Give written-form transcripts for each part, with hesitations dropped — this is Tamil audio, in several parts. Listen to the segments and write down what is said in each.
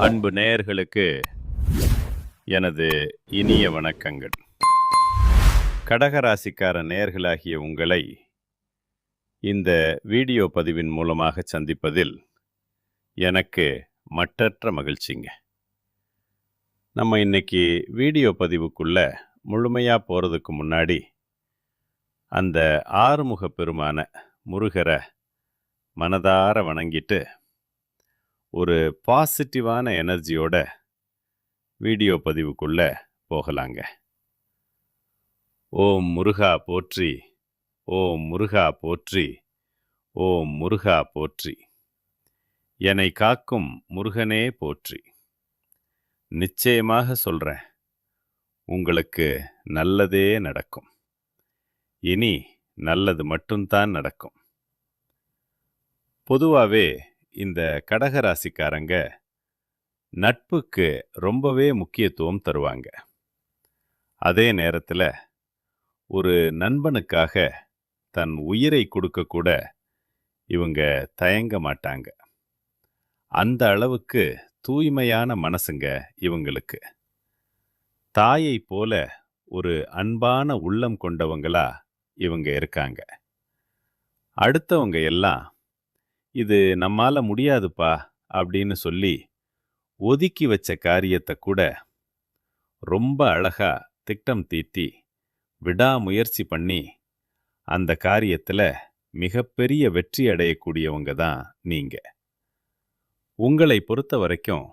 அன்பு நேயர்களுக்கு எனது இனிய வணக்கங்கள். கடகராசிக்கார நேயர்களாகிய உங்களை இந்த வீடியோ பதிவின் மூலமாக சந்திப்பதில் எனக்கு மட்டற்ற மகிழ்ச்சிங்க. நம்ம இன்னைக்கு வீடியோ பதிவுக்குள்ள முழுமையாக போகிறதுக்கு முன்னாடி அந்த ஆறுமுக பெருமான முருகரை மனதார வணங்கிட்டு ஒரு பாசிட்டிவான எனர்ஜியோட வீடியோ பதிவுக்குள்ள போகலாங்க. ஓம் முருகா போற்றி, ஓம் முருகா போற்றி, ஓம் முருகா போற்றி. என்னை காக்கும் முருகனே போற்றி. நிச்சயமாக சொல்றேன், உங்களுக்கு நல்லதே நடக்கும். இனி நல்லது மட்டும்தான் நடக்கும். பொதுவாகவே இந்த கடகராசிக்காரங்க நட்புக்கு ரொம்பவே முக்கியத்துவம் தருவாங்க. அதே நேரத்தில் ஒரு நண்பனுக்காக தன் உயிரை கொடுக்க கூட இவங்க தயங்க மாட்டாங்க. அந்த அளவுக்கு தூய்மையான மனசுங்க இவங்களுக்கு. தாயை போல ஒரு அன்பான உள்ளம் கொண்டவங்களா இவங்க இருக்காங்க. அடுத்தவங்க எல்லாம் இது நம்மால முடியாதுப்பா அப்படின்னு சொல்லி ஒதுக்கி வச்ச காரியத்தை கூட ரொம்ப அழகா திட்டம் தீட்டி விடாமுயற்சி பண்ணி அந்த காரியத்தில் மிகப்பெரிய வெற்றி அடையக்கூடியவங்க தான் நீங்க. உங்களை பொறுத்த வரைக்கும்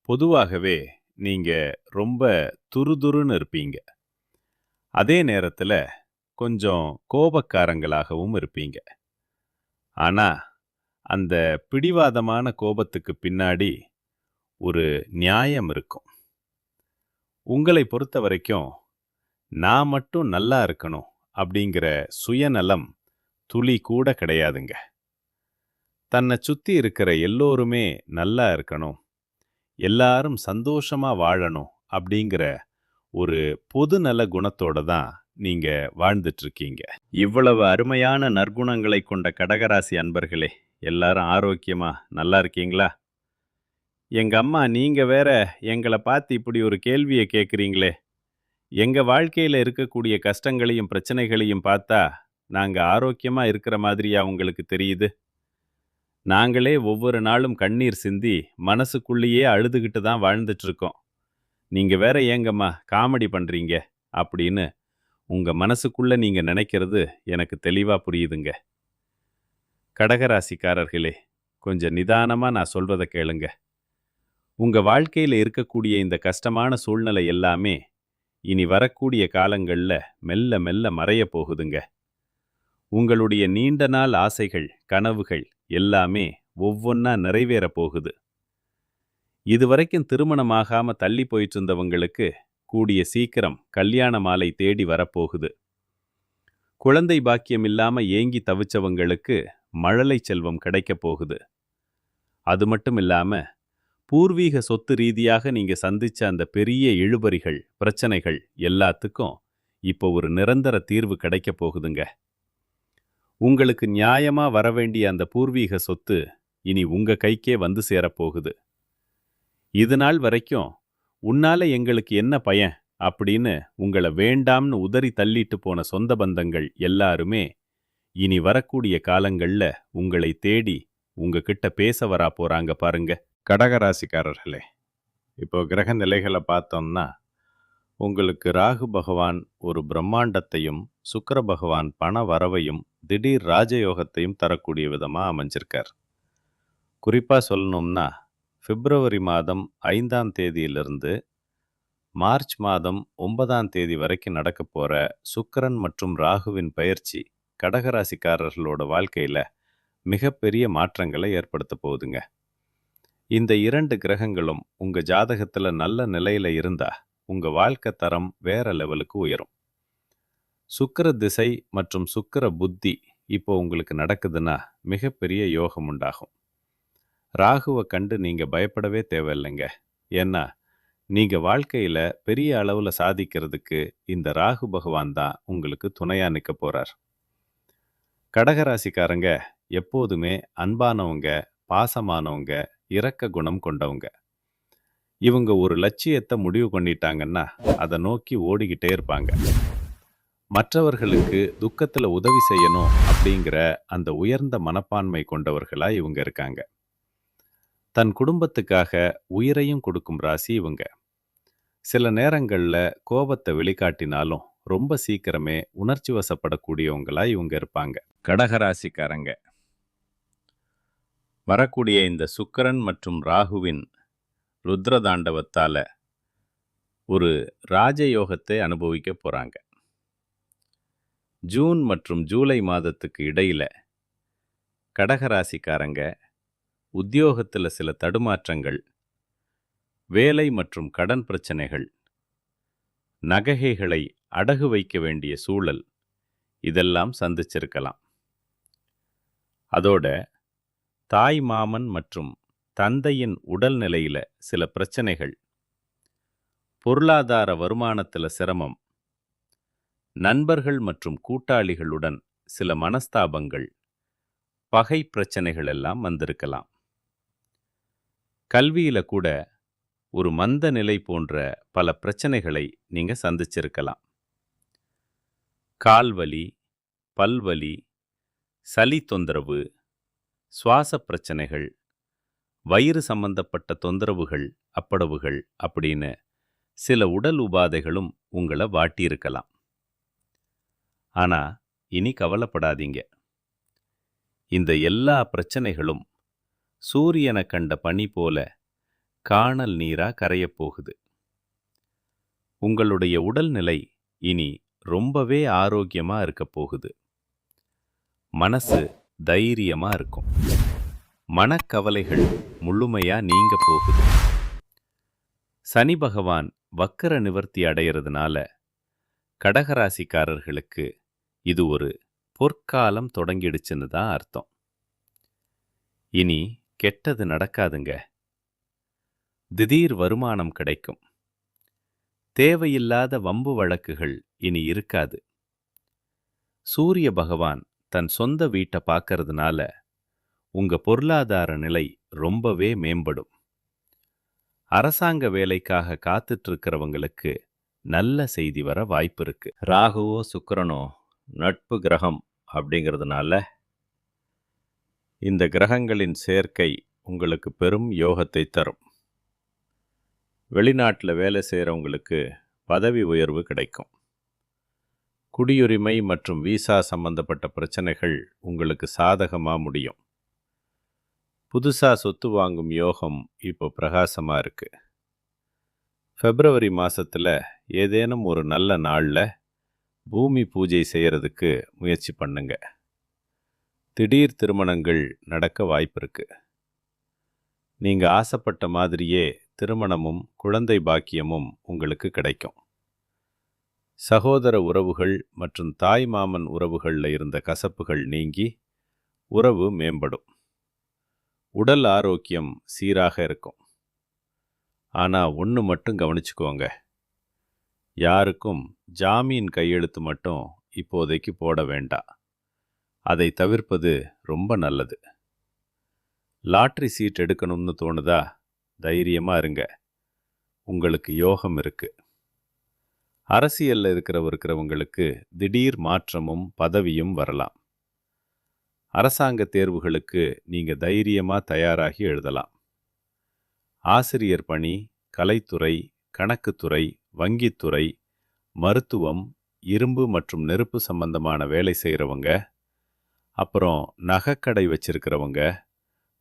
பொதுவாகவே நீங்க ரொம்ப துருதுருன்னு இருப்பீங்க. அதே நேரத்தில் கொஞ்சம் கோபக்காரங்களாகவும் இருப்பீங்க. ஆனா அந்த பிடிவாதமான கோபத்துக்கு பின்னாடி ஒரு நியாயம் இருக்கும். உங்களை பொறுத்த வரைக்கும் நான் மட்டும் நல்லா இருக்கணும் அப்படிங்கிற சுயநலம் துளி கூட கிடையாதுங்க. தன்னை சுற்றி இருக்கிற எல்லோருமே நல்லா இருக்கணும், எல்லாரும் சந்தோஷமா வாழணும் அப்படிங்கிற ஒரு பொதுநல குணத்தோட தான் நீங்க வாழ்ந்துட்டு இருக்கீங்க. இவ்வளவு அருமையான நற்குணங்களை கொண்ட கடகராசி அன்பர்களே, எல்லாரும் ஆரோக்கியமா நல்லா இருக்கீங்களா? எங்க அம்மா நீங்க வேற எங்களை பார்த்து இப்படி ஒரு கேள்வியை கேட்குறீங்களே. எங்க வாழ்க்கையில இருக்கக்கூடிய கஷ்டங்களையும் பிரச்சனைகளையும் பார்த்தா நாங்க ஆரோக்கியமா இருக்கிற மாதிரியா உங்களுக்கு தெரியுது? நாங்களே ஒவ்வொரு நாளும் கண்ணீர் சிந்தி மனசுக்குள்ளேயே அழுதுகிட்டு தான் வாழ்ந்துட்டு இருக்கோம். நீங்க வேற ஏங்கம்மா காமெடி பண்றீங்க அப்படின்னு உங்க மனசுக்குள்ள நீங்க நினைக்கிறது எனக்கு தெளிவா புரியுதுங்க. கடகராசிக்காரர்களே, கொஞ்சம் நிதானமா நான் சொல்றதை கேளுங்க. உங்க வாழ்க்கையில இருக்கக்கூடிய இந்த கஷ்டமான சூழ்நிலை எல்லாமே இனி வரக்கூடிய காலங்கள்ல மெல்ல மெல்ல மறைய போகுதுங்க. உங்களுடைய நீண்ட நாள் ஆசைகள், கனவுகள் எல்லாமே ஒவ்வொன்னா நிறைவேற போகுது. இதுவரைக்கும் திருமணமாகாம தள்ளி போயிட்டு இருந்தவங்களுக்கு கூடிய சீக்கிரம் கல்யாண மாலை தேடி வரப்போகுது. குழந்தை பாக்கியம் இல்லாம ஏங்கி தவிச்சவங்களுக்கு மழலை செல்வம் கிடைக்க போகுது. அது மட்டும் இல்லாம பூர்வீக சொத்து ரீதியாக நீங்க சந்திச்ச அந்த பெரிய இழுபறிகள், பிரச்சனைகள் எல்லாத்துக்கும் இப்போ ஒரு நிரந்தர தீர்வு கிடைக்க போகுதுங்க. உங்களுக்கு நியாயமா வரவேண்டிய அந்த பூர்வீக சொத்து இனி உங்க கைக்கே வந்து சேரப்போகுது. இது நாள் வரைக்கும் உன்னால எங்களுக்கு என்ன பயன் அப்படின்னு உங்களை வேண்டாம்னு உதறி தள்ளிட்டு போன சொந்த பந்தங்கள் எல்லாருமே இனி வரக்கூடிய காலங்கள்ல உங்களை தேடி உங்ககிட்ட பேச வரா போறாங்க பாருங்க. கடகராசிக்காரர்களே, இப்போ கிரக நிலைகளை பார்த்தோம்னா உங்களுக்கு ராகு பகவான் ஒரு பிரம்மாண்டத்தையும், சுக்கிர பகவான் பண வரவையும், திடீர் ராஜயோகத்தையும் தரக்கூடிய விதமாக அமைஞ்சிருக்கார். குறிப்பாக சொல்லணும்னா பிப்ரவரி மாதம் 5ஆம் தேதியிலிருந்து மார்ச் மாதம் 9ஆம் தேதி வரைக்கும் நடக்க போகிற சுக்கிரன் மற்றும் ராகுவின் பயிற்சி கடகராசிக்காரர்களோட வாழ்க்கையில் மிகப்பெரிய மாற்றங்களை ஏற்படுத்த போகுதுங்க. இந்த 2 கிரகங்களும் உங்கள் ஜாதகத்தில் நல்ல நிலையில் இருந்தால் உங்கள் வாழ்க்கை தரம் வேற லெவலுக்கு உயரும். சுக்கிர திசை மற்றும் சுக்கிர புத்தி இப்போ உங்களுக்கு நடக்குதுன்னா மிகப்பெரிய யோகம் உண்டாகும். ராகுவை கண்டு நீங்கள் பயப்படவே தேவையில்லைங்க. ஏன்னா நீங்கள் வாழ்க்கையில் பெரிய அளவில் சாதிக்கிறதுக்கு இந்த ராகு பகவான் தான் உங்களுக்கு துணையாக நிற்க போகிறார். கடகராசிக்காரங்க எப்போதுமே அன்பானவங்க, பாசமானவங்க, இரக்க குணம் கொண்டவங்க. இவங்க ஒரு லட்சியத்தை முடிவு பண்ணிட்டாங்கன்னா அதை நோக்கி ஓடிக்கிட்டே இருப்பாங்க. மற்றவர்களுக்கு துக்கத்துல உதவி செய்யணும் அப்படிங்கிற அந்த உயர்ந்த மனப்பான்மை கொண்டவர்களா இவங்க இருக்காங்க. தன் குடும்பத்துக்காக உயிரையும் கொடுக்கும் ராசி இவங்க. சில நேரங்கள்ல கோபத்தை வெளிக்காட்டினாலும் ரொம்ப சீக்கிரமே உணர்ச்சி வசப்படக்கூடியவங்களா இவங்க இருப்பாங்க. கடகராசிக்காரங்க வரக்கூடிய இந்த சுக்கிரன் மற்றும் ராகுவின் ருத்ரதாண்டவத்தால ஒரு ராஜயோகத்தை அனுபவிக்க போறாங்க. ஜூன் மற்றும் ஜூலை மாதத்துக்கு இடையில கடகராசிக்காரங்க உத்தியோகத்தில் சில தடுமாற்றங்கள், வேலை மற்றும் கடன் பிரச்சனைகள், நகைகளை அடகு வைக்க வேண்டிய சூழல் இதெல்லாம் சந்திச்சிருக்கலாம். அதோட தாய் மாமன் மற்றும் தந்தையின் உடல்நிலையில சில பிரச்சனைகள், பொருளாதார வருமானத்தில் சிரமம், நண்பர்கள் மற்றும் கூட்டாளிகளுடன் சில மனஸ்தாபங்கள், பகை பிரச்சனைகள் எல்லாம் வந்திருக்கலாம். கல்வியில கூட ஒரு மந்த நிலை போன்ற பல பிரச்சனைகளை நீங்க சந்திச்சிருக்கலாம். கால்வலி, பல்வலி, சளி தொந்தரவு, சுவாச பிரச்சனைகள், வயிறு சம்பந்தப்பட்ட தொந்தரவுகள், அப்படவுகள் அப்படின்னு சில உடல் உபாதைகளும் உங்களை வாட்டியிருக்கலாம். ஆனா இனி கவலைப்படாதீங்க. இந்த எல்லா பிரச்சனைகளும் சூரியனை கண்ட பனி போல காணல் நீரா கரையப் போகுது. உங்களுடைய உடல்நிலை இனி ரொம்பவே ஆரோக்கியமா இருக்க போகுது. மனசு தைரியமா இருக்கும். மனக்கவலைகள் முழுமையா நீங்க போகுது. சனி பகவான் வக்கர நிவர்த்தி அடைகிறதுனால கடகராசிக்காரர்களுக்கு இது ஒரு பொற்காலம் தொடங்கிடுச்சுன்னு தான் அர்த்தம். இனி கெட்டது நடக்காதுங்க. திடீர் வருமானம் கிடைக்கும். தேவையில்லாத வம்பு வழக்குகள் இனி இருக்காது. சூரிய பகவான் தன் சொந்த வீட்டை பார்க்கறதுனால உங்க பொருளாதார நிலை ரொம்பவே மேம்படும். அரசாங்க வேலைக்காக காத்துட்டு இருக்கிறவங்களுக்கு நல்ல செய்தி வர வாய்ப்பு இருக்கு. ராகுவோ சுக்கிரனோ நட்பு கிரகம் அப்படிங்கிறதுனால இந்த கிரகங்களின் சேர்க்கை உங்களுக்கு பெரும் யோகத்தை தரும். வெளிநாட்டில் வேலை செய்கிறவங்களுக்கு பதவி உயர்வு கிடைக்கும். குடியுரிமை மற்றும் விசா சம்பந்தப்பட்ட பிரச்சனைகள் உங்களுக்கு சாதகமாக முடியும். புதுசாக சொத்து வாங்கும் யோகம் இப்போ பிரகாசமாக இருக்கு. பிப்ரவரி மாதத்தில் ஏதேனும் ஒரு நல்ல நாளில் பூமி பூஜை செய்கிறதுக்கு முயற்சி பண்ணுங்க. திடீர் திருமணங்கள் நடக்க வாய்ப்பு இருக்கு. நீங்கள் ஆசைப்பட்ட மாதிரியே திருமணமும் குழந்தை பாக்கியமும் உங்களுக்கு கிடைக்கும். சகோதர உறவுகள் மற்றும் தாய் மாமன் உறவுகளில் இருந்த கசப்புகள் நீங்கி உறவு மேம்படும். உடல் ஆரோக்கியம் சீராக இருக்கும். ஆனால் ஒன்று மட்டும் கவனிச்சுக்கோங்க. யாருக்கும் ஜாமீன் கையெழுத்து மட்டும் இப்போதைக்கு போட வேண்டாம். அதை தவிர்ப்பது ரொம்ப நல்லது. லாட்ரி சீட் எடுக்கணும்னு தோணுதா? தைரியமாக இருங்க. உங்களுக்கு யோகம் இருக்கு. அரசியலில் இருக்கிறவங்களுக்கு திடீர் மாற்றமும் பதவியும் வரலாம். அரசாங்க தேர்வுகளுக்கு நீங்கள் தைரியமாக தயாராகி எழுதலாம். ஆசிரியர் பணி, கலைத்துறை, கணக்குத்துறை, வங்கித்துறை, மருத்துவம், இரும்பு மற்றும் நெருப்பு சம்பந்தமான வேலை செய்கிறவங்க, அப்புறம் நகைக்கடை வச்சிருக்கிறவங்க,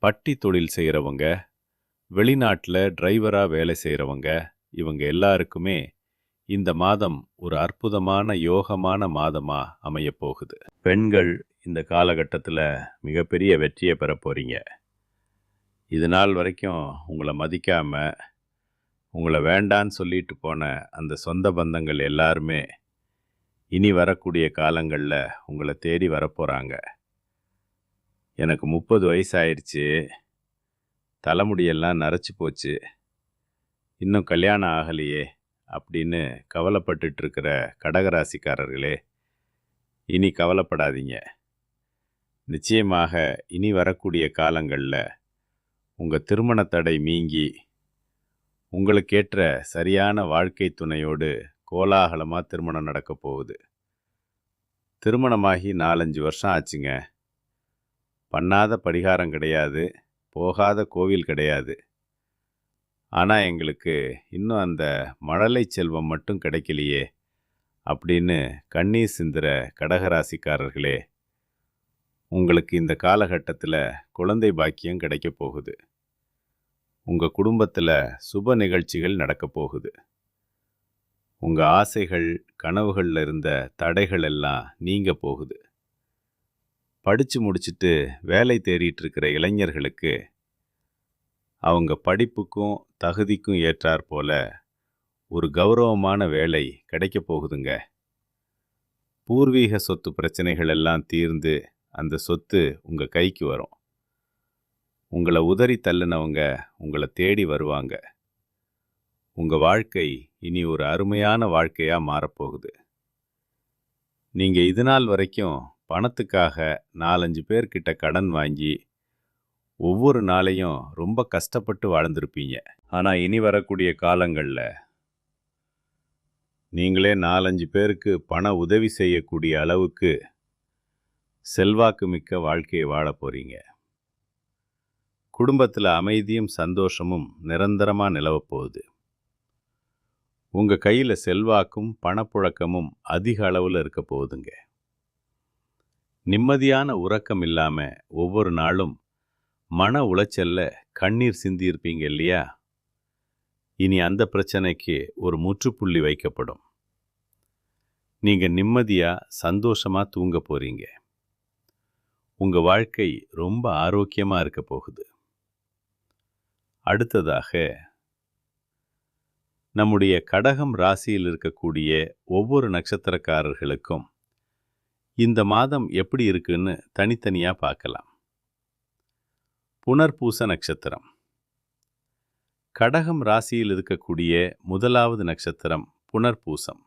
பட்டி தொழில் செய்கிறவங்க, வெளிநாட்டில் டிரைவராக வேலை செய்கிறவங்க, இவங்க எல்லாருக்குமே இந்த மாதம் ஒரு அற்புதமான யோகமான மாதமாக அமையப்போகுது. பெண்கள் இந்த காலகட்டத்தில் மிகப்பெரிய வெற்றியை பெற போகிறீங்க. இது நாள் வரைக்கும் உங்களை மதிக்காமல் உங்களை வேண்டான்னு சொல்லிட்டு போன அந்த சொந்த பந்தங்கள் எல்லாருமே இனி வரக்கூடிய காலங்களில் உங்களை தேடி வரப்போகிறாங்க. எனக்கு 30 வயசு ஆயிடுச்சு, தலைமுடியெல்லாம் நரைச்சி போச்சு, இன்னும் கல்யாணம் ஆகலையே அப்படின்னு கவலைப்பட்டுட்டு இருக்கிற கடகராசிக்காரர்களே, இனி கவலைப்படாதீங்க. நிச்சயமாக இனி வரக்கூடிய காலங்களில் உங்கள் திருமண தடை நீங்கி உங்களுக்கேற்ற சரியான வாழ்க்கை துணையோடு கோலாகலமா திருமணம் நடக்க போகுது. திருமணமாகி 4-5 வருஷம் ஆச்சுங்க. பண்ணாத பரிகாரம் கிடையாது, போகாத கோவில் கிடையாது. ஆனா எங்களுக்கு இன்னும் அந்த மழலை செல்வம் மட்டும் கிடைக்கலையே அப்படின்னு கண்ணீர் சிந்துற கடகராசிக்காரர்களே, உங்களுக்கு இந்த காலகட்டத்தில் குழந்தை பாக்கியம் கிடைக்க போகுது. உங்கள் குடும்பத்தில் சுப நிகழ்ச்சிகள் நடக்க போகுது. உங்கள் ஆசைகள் கனவுகளில் இருந்த தடைகள் எல்லாம் நீங்க போகுது. படித்து முடிச்சுட்டு வேலை தேடிட்டு இருக்கிற இளைஞர்களுக்கு அவங்க படிப்புக்கும் தகுதிக்கும் ஏற்றாற் போல ஒரு கௌரவமான வேலை கிடைக்க போகுதுங்க. பூர்வீக சொத்து பிரச்சனைகள் எல்லாம் தீர்ந்து அந்த சொத்து உங்கள் கைக்கு வரும். உங்களை உதறி தள்ளினவங்க உங்களை தேடி வருவாங்க. உங்கள் வாழ்க்கை இனி ஒரு அருமையான வாழ்க்கையாக மாறப்போகுது. நீங்கள் இது நாள் வரைக்கும் பணத்துக்காக 4-5 பேர்கிட்ட கடன் வாங்கி ஒவ்வொரு நாளையும் ரொம்ப கஷ்டப்பட்டு வாழ்ந்திருப்பீங்க. ஆனால் இனி வரக்கூடிய காலங்களில் நீங்களே 4-5 பேருக்கு பண உதவி செய்யக்கூடிய அளவுக்கு செல்வாக்கு மிக்க வாழ்க்கையை வாழ போகிறீங்க. குடும்பத்தில் அமைதியும் சந்தோஷமும் நிரந்தரமாக நிலவப்போகுது. உங்கள் கையில் செல்வாக்கும் பணப்புழக்கமும் அதிக அளவில் இருக்க போகுதுங்க. நிம்மதியான உறக்கம் இல்லாமல் ஒவ்வொரு நாளும் மன உளைச்சலில் கண்ணீர் சிந்தியிருப்பீங்க இல்லையா? இனி அந்த பிரச்சனைக்கு ஒரு முற்றுப்புள்ளி வைக்கப்படும். நீங்கள் நிம்மதியாக சந்தோஷமாக தூங்க போகிறீங்க. உங்கள் வாழ்க்கை ரொம்ப ஆரோக்கியமாக இருக்க போகுது. அடுத்ததாக நம்முடைய கடகம் ராசியில் இருக்கக்கூடிய ஒவ்வொரு நட்சத்திரக்காரர்களுக்கும் இந்த மாதம் எப்படி இருக்குன்னு தனித்தனியாக பார்க்கலாம். புனர்பூச நட்சத்திரம். கடகம் ராசியில் இருக்கக்கூடிய முதலாவது நட்சத்திரம் புனர்பூசம்.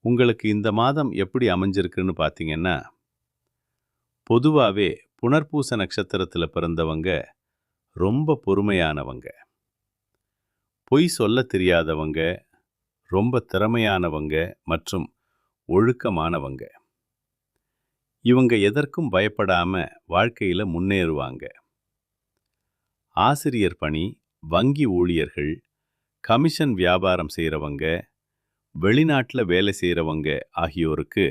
உங்களுக்கு இந்த மாதம் எப்படி அமைஞ்சிருக்குன்னு பார்த்தீங்கன்னா, பொதுவாகவே புனர்பூச நட்சத்திரத்தில் பிறந்தவங்க ரொம்ப பொறுமையானவங்க, பொய் சொல்ல தெரியாதவங்க, ரொம்ப திறமையானவங்க மற்றும் ஒழுக்கமானவங்க. இவங்க எதற்கும் பயப்படாம வாழ்க்கையில் முன்னேறுவாங்க. ஆசிரியர் பணி, வங்கி ஊழியர்கள், கமிஷன் வியாபாரம் செய்கிறவங்க, வெளிநாட்டில் வேலை செய்கிறவங்க ஆகியோருக்கு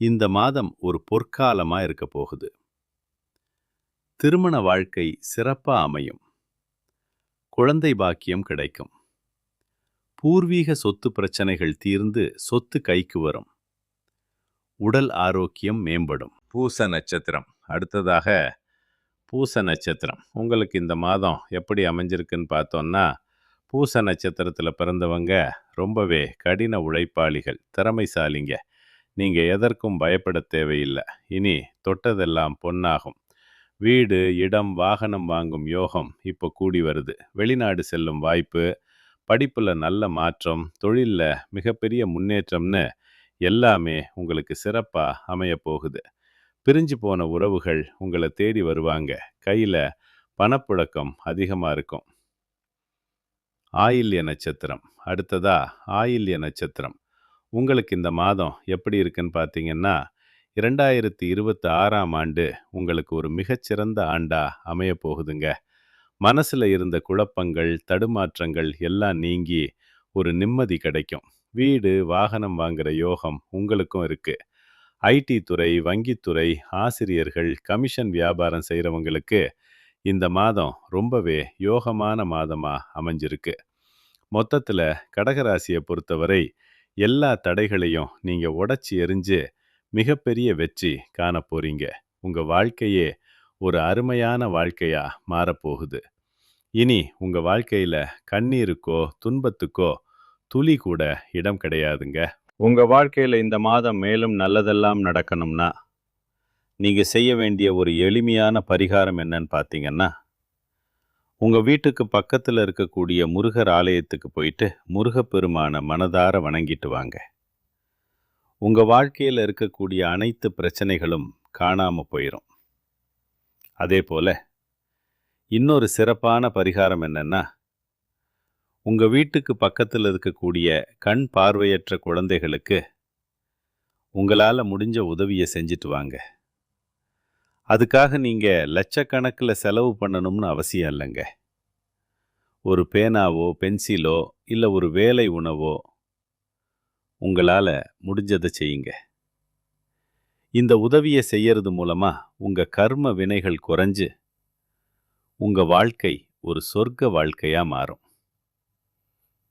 இந்த மாதம் ஒரு பொற்காலமாக இருக்க போகுது. திருமண வாழ்க்கை சிறப்பாக அமையும். குழந்தை பாக்கியம் கிடைக்கும். பூர்வீக சொத்து பிரச்சனைகள் தீர்ந்து சொத்து கைக்கு வரும். உடல் ஆரோக்கியம் மேம்படும். பூச நட்சத்திரம். அடுத்ததாக பூச நட்சத்திரம். உங்களுக்கு இந்த மாதம் எப்படி அமைஞ்சிருக்குன்னு பார்த்தோன்னா, பூச நட்சத்திரத்தில் பிறந்தவங்க ரொம்பவே கடின உழைப்பாளிகள், திறமைசாலிங்க. நீங்கள் எதற்கும் பயப்பட தேவையில்லை. இனி தொட்டதெல்லாம் பொன்னாகும். வீடு, இடம், வாகனம் வாங்கும் யோகம் இப்போ கூடி வருது. வெளிநாடு செல்லும் வாய்ப்பு, படிப்பில் நல்ல மாற்றம், தொழிலில் மிகப்பெரிய முன்னேற்றம்னு எல்லாமே உங்களுக்கு சிறப்பாக அமைய போகுது. பிரிஞ்சு போன உறவுகள் உங்களை தேடி வருவாங்க. கையில் பணப்புழக்கம் அதிகமாக இருக்கும். ஆயில்ய நட்சத்திரம். அடுத்ததா ஆயில்ய நட்சத்திரம். உங்களுக்கு இந்த மாதம் எப்படி இருக்குன்னு பார்த்தீங்கன்னா, 2026ஆம் ஆண்டு உங்களுக்கு ஒரு மிகச்சிறந்த ஆண்டாக அமைய போகுதுங்க. மனசில் இருந்த குழப்பங்கள், தடுமாற்றங்கள் எல்லாம் நீங்கி ஒரு நிம்மதி கிடைக்கும். வீடு, வாகனம் வாங்குகிற யோகம் உங்களுக்கும் இருக்குது. ஐடி துறை, வங்கித்துறை, ஆசிரியர்கள், கமிஷன் வியாபாரம் செய்கிறவங்களுக்கு இந்த மாதம் ரொம்பவே யோகமான மாதமாக அமைஞ்சிருக்கு. மொத்தத்தில் கடகராசியை பொறுத்தவரை எல்லா தடைகளையும் நீங்கள் உடைச்சி எறிஞ்சு மிகப்பெரிய வெற்றி காண போறீங்க. உங்கள் வாழ்க்கையே ஒரு அருமையான வாழ்க்கையாக மாறப்போகுது. இனி உங்கள் வாழ்க்கையில் கண்ணீருக்கோ துன்பத்துக்கோ துளி கூட இடம் கிடையாதுங்க. உங்கள் வாழ்க்கையில் இந்த மாதம் மேலும் நல்லதெல்லாம் நடக்கணும்னா நீங்கள் செய்ய வேண்டிய ஒரு எளிமையான பரிகாரம் என்னன்னு பார்த்தீங்கன்னா, உங்கள் வீட்டுக்கு பக்கத்தில் இருக்கக்கூடிய முருகர் ஆலயத்துக்கு போயிட்டு முருகப்பெருமானை மனதார வணங்கிட்டு வாங்க. உங்கள் வாழ்க்கையில் இருக்கக்கூடிய அனைத்து பிரச்சனைகளும் காணாமல் போயிடும். அதே போல் இன்னொரு சிறப்பான பரிகாரம் என்னென்னா, உங்க வீட்டுக்கு பக்கத்துல இருக்கக்கூடிய கண் பார்வையற்ற குழந்தைகளுக்கு உங்களால முடிஞ்ச உதவியை செஞ்சுட்டு வாங்க. அதுக்காக நீங்க லட்சக்கணக்கில் செலவு பண்ணணும்னு அவசியம் இல்லைங்க. ஒரு பேனாவோ பென்சிலோ இல்ல ஒரு வேலை உணவோ உங்களால முடிஞ்சதை செய்யுங்க. இந்த உதவியை செய்யறது மூலமா உங்க கர்ம வினைகள் குறைஞ்சு உங்க வாழ்க்கை ஒரு சொர்க்க வாழ்க்கையா மாறும்.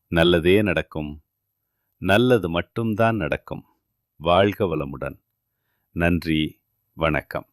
நல்லதே நடக்கும். நல்லது மட்டும்தான் நடக்கும். வாழ்க வளமுடன். நன்றி. வணக்கம்.